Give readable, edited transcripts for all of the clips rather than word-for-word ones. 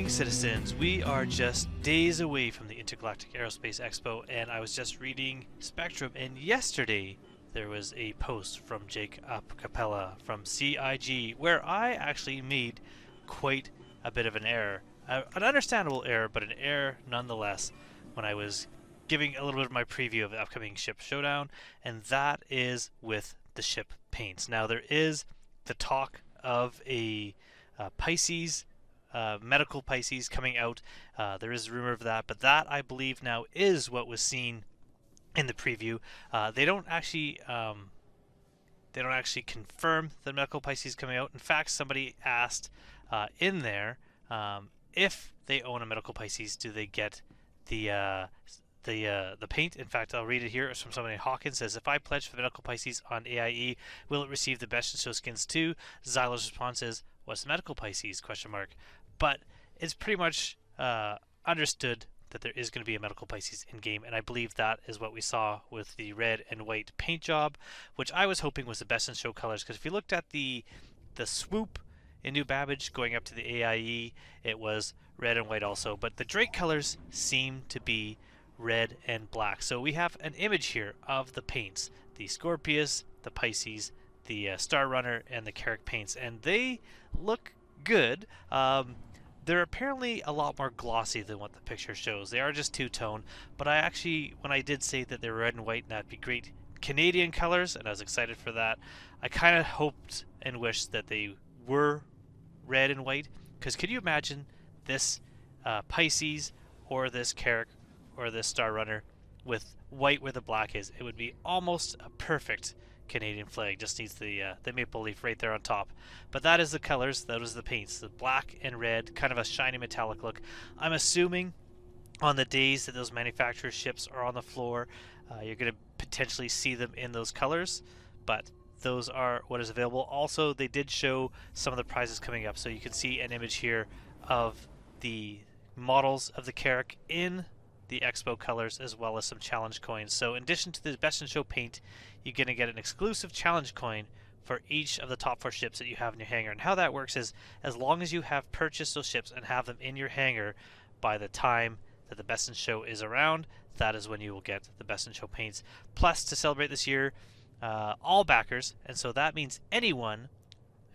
Citizens, we are just days away from the Intergalactic Aerospace Expo, and I was just reading Spectrum, and yesterday there was a post from Jake Capella from CIG where I actually made quite a bit of an error. An understandable error, but an error nonetheless, when I was giving a little bit of my preview of the upcoming ship showdown, and that is with the ship paints. Now there is the talk of a Pisces medical Pisces coming out. There is a rumor of that, but that I believe now is what was seen in the preview. They don't actually confirm the medical Pisces coming out. In fact, somebody asked in there if they own a medical Pisces, do they get the paint? In fact, I'll read it here. It's from somebody. Hawkins says, if I pledge for the medical Pisces on AIE, will it receive the best in show skins too? Zylo's response is, what's the medical Pisces? ? But it's pretty much understood that there is going to be a medical Pisces in game, and I believe that is what we saw with the red and white paint job, which I was hoping was the best in show colors, because if you looked at the swoop in New Babbage going up to the AIE, it was red and white also, but the Drake colors seem to be red and black. So we have an image here of the paints, the Scorpius, the Pisces, the Star Runner, and the Carrack paints, and they look good. They're apparently a lot more glossy than what the picture shows. They are just two-tone, but I actually, when I did say that they're red and white and that'd be great Canadian colors, and I was excited for that, I kind of hoped and wished that they were red and white, because could you imagine this Pisces or this Carrack or this Star Runner with white where the black is? It would be almost a perfect Canadian flag. Just needs the maple leaf right there on top. But that is the colors, that was the paints, the black and red, kind of a shiny metallic look. I'm assuming on the days that those manufacturer ships are on the floor, you're going to potentially see them in those colors, but those are what is available. Also, they did show some of the prizes coming up, so you can see an image here of the models of the Carrack in the Expo colors, as well as some challenge coins. So in addition to the best in show paint, you're going to get an exclusive challenge coin for each of the top 4 ships that you have in your hangar. And how that works is, as long as you have purchased those ships and have them in your hangar by the time that the best in show is around, that is when you will get the best in show paints. Plus, to celebrate this year, all backers, and so that means anyone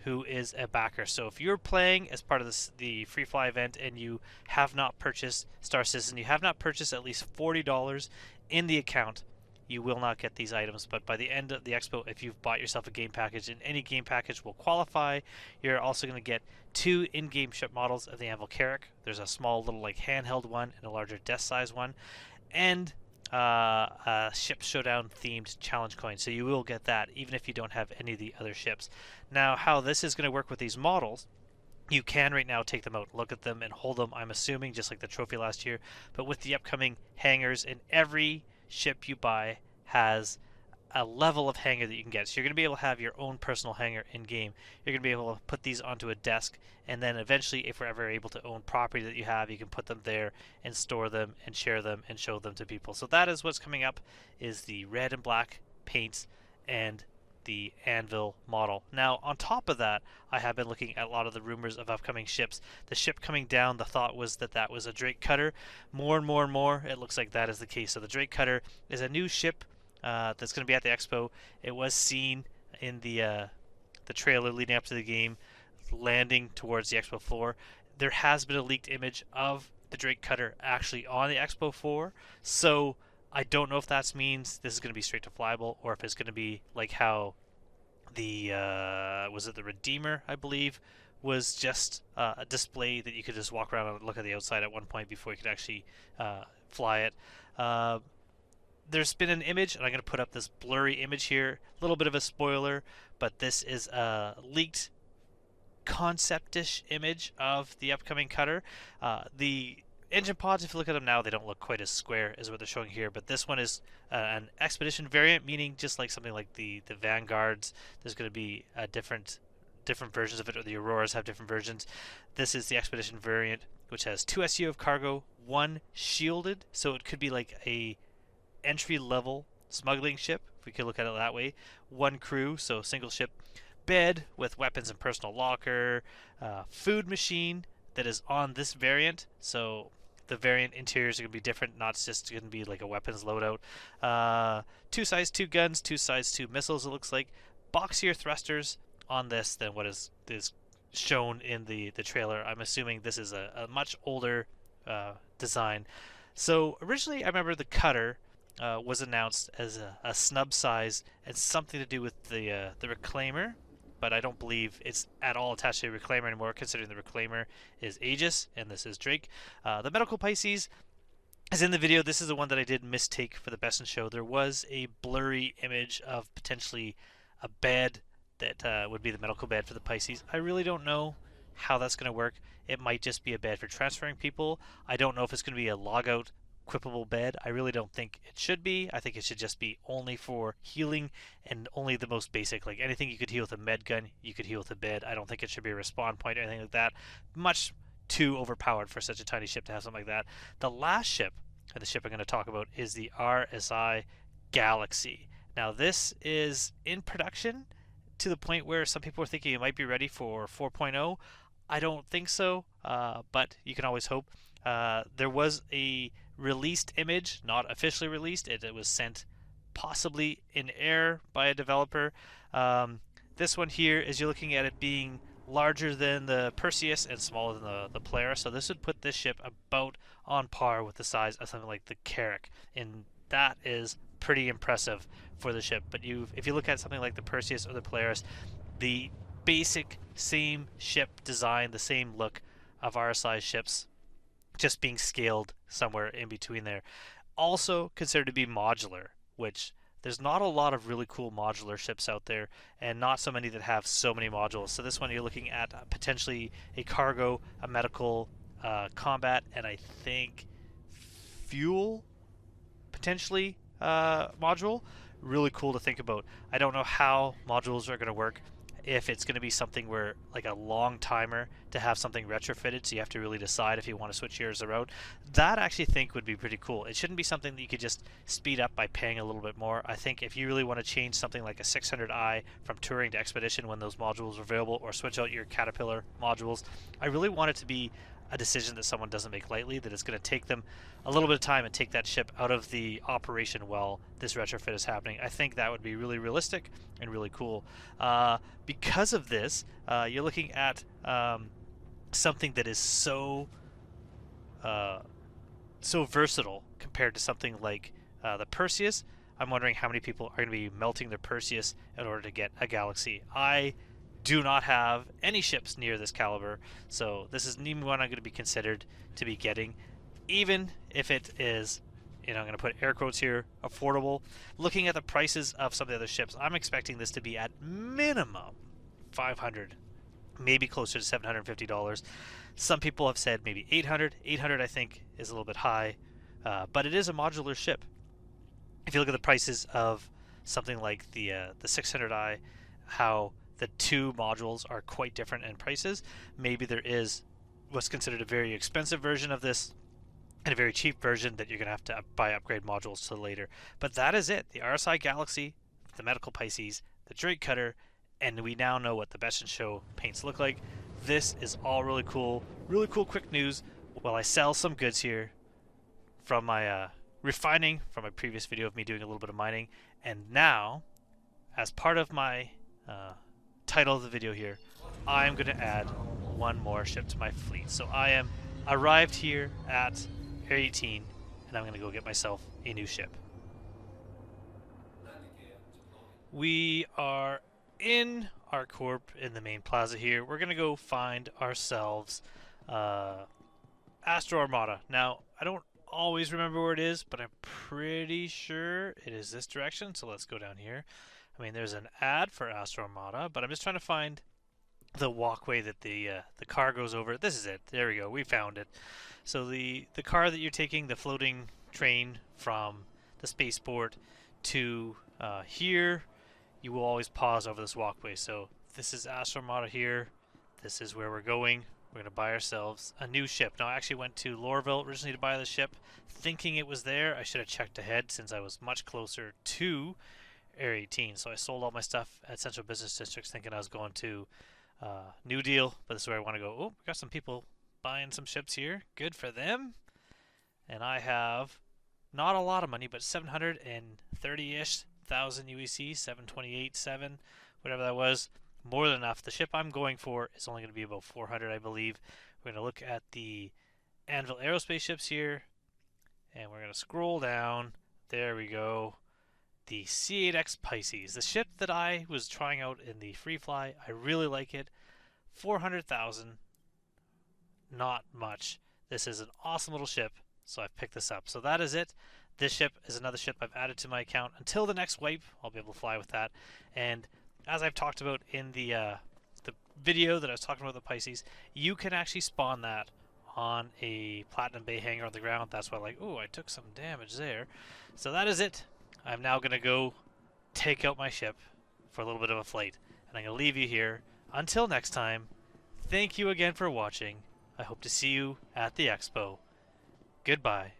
who is a backer. So if you're playing as part of the free fly event and you have not purchased Star Citizen, you have not purchased at least $40 in the account, you will not get these items. But by the end of the expo, if you've bought yourself a game package, and any game package will qualify, you're also going to get 2 in-game ship models of the Anvil Carrack. There's a small little like handheld one and a larger desk size one, and a ship showdown themed challenge coin. So you will get that even if you don't have any of the other ships. Now, how this is going to work with these models, you can right now take them out, look at them, and hold them, I'm assuming, just like the trophy last year. But with the upcoming hangars, and every ship you buy has a level of hangar that you can get. So you're going to be able to have your own personal hangar in game. You're going to be able to put these onto a desk, and then eventually, if we're ever able to own property that you have, you can put them there and store them and share them and show them to people. So that is what's coming up, is the red and black paints and the Anvil model. Now, on top of that, I have been looking at a lot of the rumors of upcoming ships. The ship coming down, the thought was that that was a Drake Cutter. More and more and more, it looks like that is the case. So the Drake Cutter is a new ship that's going to be at the expo. It was seen in the trailer leading up to the game, landing towards the expo floor. There has been a leaked image of the Drake Cutter actually on the expo floor, so I don't know if that means this is going to be straight to flyable, or if it's going to be like how the was it the Redeemer, I believe, was just a display that you could just walk around and look at the outside at one point before you could actually fly it. There's been an image, and I'm going to put up this blurry image here, a little bit of a spoiler, but this is a leaked concept-ish image of the upcoming cutter. The engine pods, if you look at them now, they don't look quite as square as what they're showing here, but this one is an expedition variant, meaning just like something like the Vanguards, there's going to be different versions of it, or the Auroras have different versions. This is the expedition variant, which has 2 SU of cargo, 1 shielded, so it could be like a entry level smuggling ship, if we could look at it that way. 1 crew, so single ship. Bed with weapons and personal locker. Food machine that is on this variant, so the variant interiors are going to be different, not just going to be like a weapons loadout. 2 size 2 guns, 2 size 2 missiles, it looks like. Boxier thrusters on this than what is shown in the trailer. I'm assuming this is a much older design. So originally, I remember the cutter was announced as a snub size and something to do with the reclaimer, but I don't believe it's at all attached to the reclaimer anymore, considering the reclaimer is Aegis and this is Drake. The medical Pisces is in the video. This is the one that I did mistake for the best in show. There was a blurry image of potentially a bed that would be the medical bed for the Pisces. I really don't know how that's going to work. It might just be a bed for transferring people. I don't know if it's going to be a logout equipable bed. I really don't think it should be. I think it should just be only for healing and only the most basic. Like anything you could heal with a med gun, you could heal with a bed. I don't think it should be a respawn point or anything like that. Much too overpowered for such a tiny ship to have something like that. The last ship, and the ship I'm going to talk about, is the RSI Galaxy. Now this is in production to the point where some people are thinking it might be ready for 4.0. I don't think so, but you can always hope. There was a released image, not officially released. It was sent possibly in air by a developer. This one here is you're looking at it being larger than the Perseus and smaller than the Polaris. So this would put this ship about on par with the size of something like the Carrack, and that is pretty impressive for the ship. But if you look at something like the Perseus or the Polaris, the basic same ship design, the same look of RSI ships, just being scaled somewhere in between there. Also considered to be modular, which there's not a lot of really cool modular ships out there, and not so many that have so many modules. So this one you're looking at potentially a cargo, a medical, combat, and I think fuel potentially module. Really cool to think about. I don't know how modules are going to work. If it's going to be something where like a long timer to have something retrofitted, so you have to really decide if you want to switch yours around. That I actually think would be pretty cool. It shouldn't be something that you could just speed up by paying a little bit more. I think if you really want to change something like a 600i from touring to expedition when those modules are available, or switch out your Caterpillar modules, I really want it to be a decision that someone doesn't make lightly, that it's going to take them a little bit of time and take that ship out of the operation while this retrofit is happening. I think that would be really realistic and really cool. Because of this, you're looking at something that is so versatile compared to something like the Perseus. I'm wondering how many people are going to be melting their Perseus in order to get a Galaxy. I do not have any ships near this caliber, so this is even one I'm going to be considered to be getting, even if it is, I'm going to put air quotes here, affordable. Looking at the prices of some of the other ships, I'm expecting this to be at minimum $500, maybe closer to $750. Some people have said maybe $800. $800 I think is a little bit high, but it is a modular ship. If you look at the prices of something like the 600i, how the two modules are quite different in prices. Maybe there is what's considered a very expensive version of this and a very cheap version that you're going to have to buy upgrade modules to later. But that is it. The RSI Galaxy, the medical Pisces, the Drake Cutter, and we now know what the Best in Show paints look like. This is all really cool quick news while I sell some goods here from my refining from my previous video of me doing a little bit of mining. And now, as part of my title of the video here, I'm going to add one more ship to my fleet. So I am arrived here at Area 18, and I'm going to go get myself a new ship. We are in our corp in the main plaza here. We're going to go find ourselves Astro Armada. Now, I don't always remember where it is, but I'm pretty sure it is this direction, so let's go down here. I mean, there's an ad for Astro Armada, but I'm just trying to find the walkway that the car goes over. This is it. There we go. We found it. So the car that you're taking, the floating train from the spaceport to here, you will always pause over this walkway. So this is Astromata here. This is where we're going. We're going to buy ourselves a new ship. Now, I actually went to Lorville originally to buy the ship, thinking it was there. I should have checked ahead since I was much closer to Area 18. So I sold all my stuff at Central Business Districts thinking I was going to New Deal, but this is where I want to go. Oh, we got some people buying some ships here. Good for them. And I have not a lot of money, but 730-ish thousand UEC, 728.7, whatever that was. More than enough. The ship I'm going for is only going to be about 400, I believe. We're going to look at the Anvil Aerospace ships here, and we're going to scroll down. There we go. The C8X Pisces, the ship that I was trying out in the free fly. I really like it. 400,000, not much. This is an awesome little ship, so I've picked this up. So that is it. This ship is another ship I've added to my account. Until the next wipe, I'll be able to fly with that. And as I've talked about in the video that I was talking about the Pisces, you can actually spawn that on a Platinum Bay hangar on the ground. That's why, like, oh, I took some damage there. So that is it. I'm now going to go take out my ship for a little bit of a flight. And I'm going to leave you here. Until next time, thank you again for watching. I hope to see you at the expo. Goodbye.